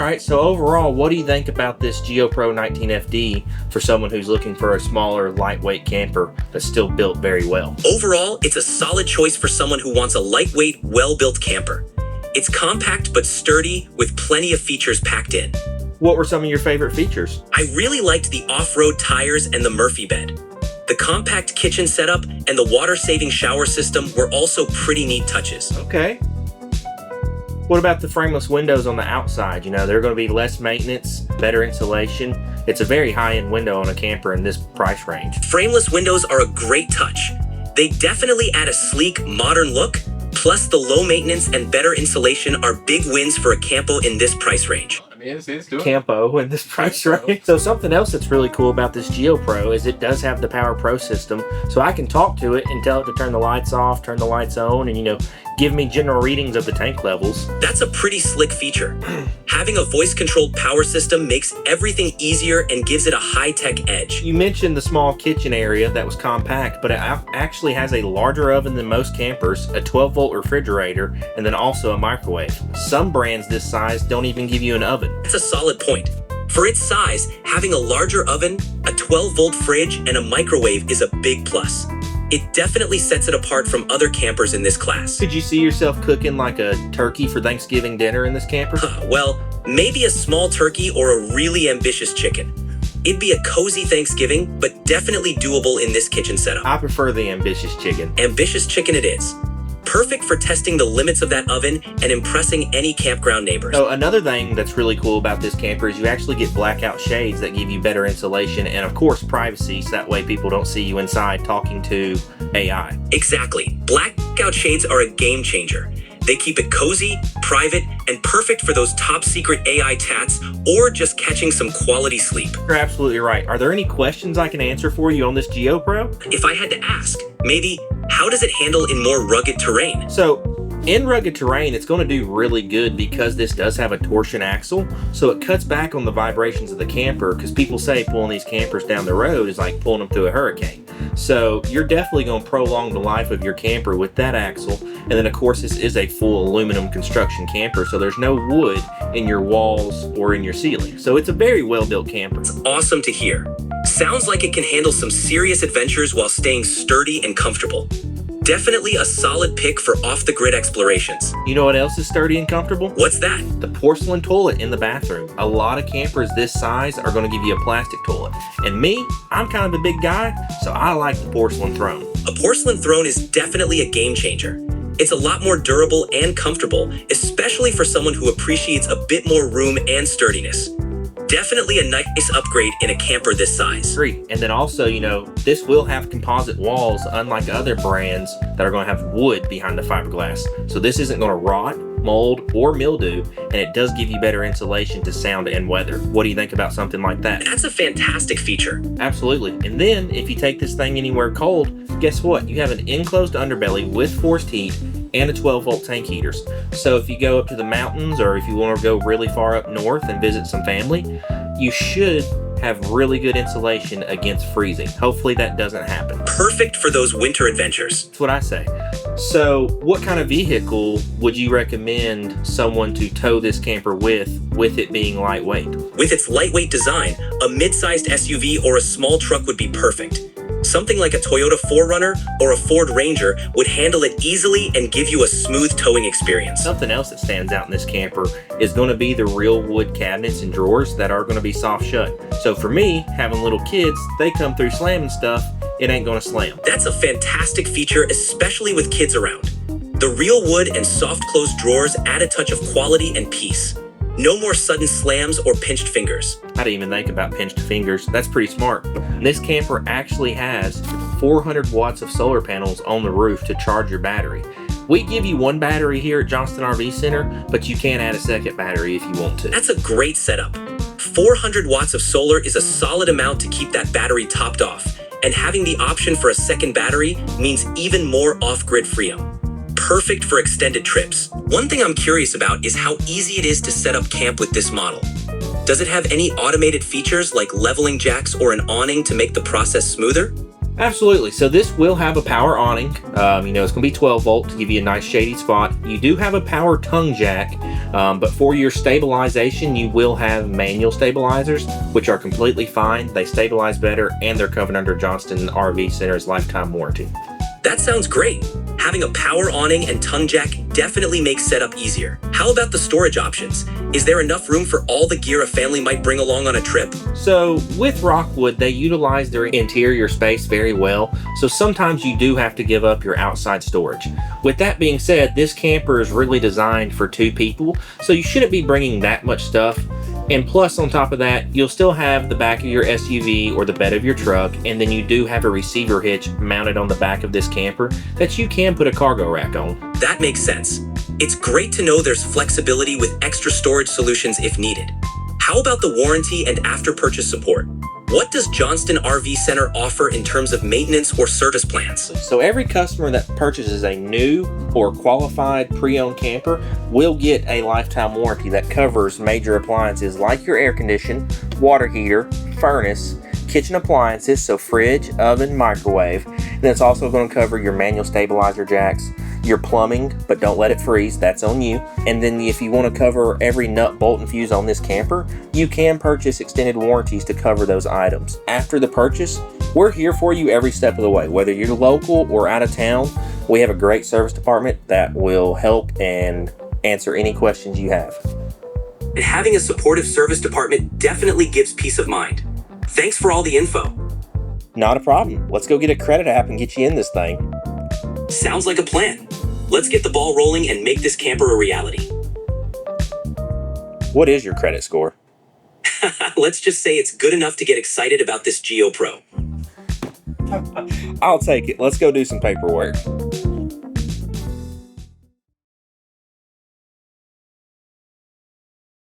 right, so overall, what do you think about this Geo Pro 19FD for someone who's looking for a smaller, lightweight camper that's still built very well? Overall, it's a solid choice for someone who wants a lightweight, well-built camper. It's compact but sturdy with plenty of features packed in. What were some of your favorite features? I really liked the off-road tires and the Murphy bed. The compact kitchen setup and the water-saving shower system were also pretty neat touches. Okay. What about the frameless windows on the outside? You know, they're going to be less maintenance, better insulation. It's a very high-end window on a camper in this price range. Frameless windows are a great touch. They definitely add a sleek, modern look, plus the low maintenance and better insulation are big wins for a campo in this price range. Campo in this price range. So something else that's really cool about this Geo Pro is it does have the Power Pro system, so I can talk to it and tell it to turn the lights off, turn the lights on, and you know, give me general readings of the tank levels. That's a pretty slick feature. Having a voice-controlled power system makes everything easier and gives it a high-tech edge. You mentioned the small kitchen area that was compact, but it actually has a larger oven than most campers, a 12-volt refrigerator, and then also a microwave. Some brands this size don't even give you an oven. That's a solid point. For its size, having a larger oven, a 12-volt fridge, and a microwave is a big plus. It definitely sets it apart from other campers in this class. Could you see yourself cooking like a turkey for Thanksgiving dinner in this camper? Well, maybe a small turkey or a really ambitious chicken. It'd be a cozy Thanksgiving, but definitely doable in this kitchen setup. I prefer the ambitious chicken. Ambitious chicken it is. Perfect for testing the limits of that oven and impressing any campground neighbors. So another thing that's really cool about this camper is you actually get blackout shades that give you better insulation and of course privacy, so that way people don't see you inside talking to AI. Exactly. Blackout shades are a game changer. They keep it cozy, private, and perfect for those top secret AI tats or just catching some quality sleep. You're absolutely right. Are there any questions I can answer for you on this Geo Pro? If I had to ask, maybe, how does it handle in more rugged terrain? So, in rugged terrain, it's going to do really good because this does have a torsion axle, so it cuts back on the vibrations of the camper, because people say pulling these campers down the road is like pulling them through a hurricane. So you're definitely going to prolong the life of your camper with that axle. And then of course this is a full aluminum construction camper, so there's no wood in your walls or in your ceiling. So it's a very well built camper. It's awesome to hear. Sounds like it can handle some serious adventures while staying sturdy and comfortable. Definitely a solid pick for off-the-grid explorations. You know what else is sturdy and comfortable? What's that? The porcelain toilet in the bathroom. A lot of campers this size are going to give you a plastic toilet. And me, I'm kind of a big guy, so I like the porcelain throne. A porcelain throne is definitely a game changer. It's a lot more durable and comfortable, especially for someone who appreciates a bit more room and sturdiness. Definitely a nice upgrade in a camper this size. Great. And then also, you know, this will have composite walls, unlike other brands that are going to have wood behind the fiberglass. So this isn't going to rot, mold, or mildew, and it does give you better insulation to sound and weather. What do you think about something like that? That's a fantastic feature. Absolutely. And then if you take this thing anywhere cold, guess what? You have an enclosed underbelly with forced heat and a 12-volt tank heaters. So if you go up to the mountains or if you want to go really far up north and visit some family, you should have really good insulation against freezing. Hopefully that doesn't happen. Perfect for those winter adventures. That's what I say. So what kind of vehicle would you recommend someone to tow this camper with it being lightweight? With its lightweight design, a mid-sized SUV or a small truck would be perfect. Something like a Toyota 4Runner or a Ford Ranger would handle it easily and give you a smooth towing experience. Something else that stands out in this camper is going to be the real wood cabinets and drawers that are going to be soft shut. So for me, having little kids, they come through slamming stuff, it ain't going to slam. That's a fantastic feature, especially with kids around. The real wood and soft closed drawers add a touch of quality and peace. No more sudden slams or pinched fingers. I didn't even think about pinched fingers. That's pretty smart. This camper actually has 400 watts of solar panels on the roof to charge your battery. We give you one battery here at Johnston RV Center, but you can add a second battery if you want to. That's a great setup. 400 watts of solar is a solid amount to keep that battery topped off, and having the option for a second battery means even more off-grid freedom. Perfect for extended trips. One thing I'm curious about is how easy it is to set up camp with this model. Does it have any automated features like leveling jacks or an awning to make the process smoother? Absolutely. So this will have a power awning. It's going to be 12 volt to give you a nice shady spot. You do have a power tongue jack, but for your stabilization, you will have manual stabilizers, which are completely fine. They stabilize better, and they're covered under Johnston RV Center's lifetime warranty. That sounds great. Having a power awning and tongue jack definitely makes setup easier. How about the storage options? Is there enough room for all the gear a family might bring along on a trip? So with Rockwood, they utilize their interior space very well. So sometimes you do have to give up your outside storage. With that being said, this camper is really designed for 2 people. So you shouldn't be bringing that much stuff. And plus, on top of that, you'll still have the back of your SUV or the bed of your truck, and then you do have a receiver hitch mounted on the back of this camper that you can put a cargo rack on. That makes sense. It's great to know there's flexibility with extra storage solutions if needed. How about the warranty and after-purchase support? What does Johnston RV Center offer in terms of maintenance or service plans? So every customer that purchases a new or qualified pre-owned camper will get a lifetime warranty that covers major appliances like your air conditioner, water heater, furnace, kitchen appliances, so fridge, oven, microwave. And it's also going to cover your manual stabilizer jacks, your plumbing, but don't let it freeze, that's on you. And then if you want to cover every nut, bolt, and fuse on this camper, you can purchase extended warranties to cover those items. After the purchase, we're here for you every step of the way. Whether you're local or out of town, we have a great service department that will help and answer any questions you have. And having a supportive service department definitely gives peace of mind. Thanks for all the info. Not a problem. Let's go get a credit app and get you in this thing. Sounds like a plan. Let's get the ball rolling and make this camper a reality. What is your credit score? Let's just say it's good enough to get excited about this Geo Pro. I'll take it. Let's go do some paperwork.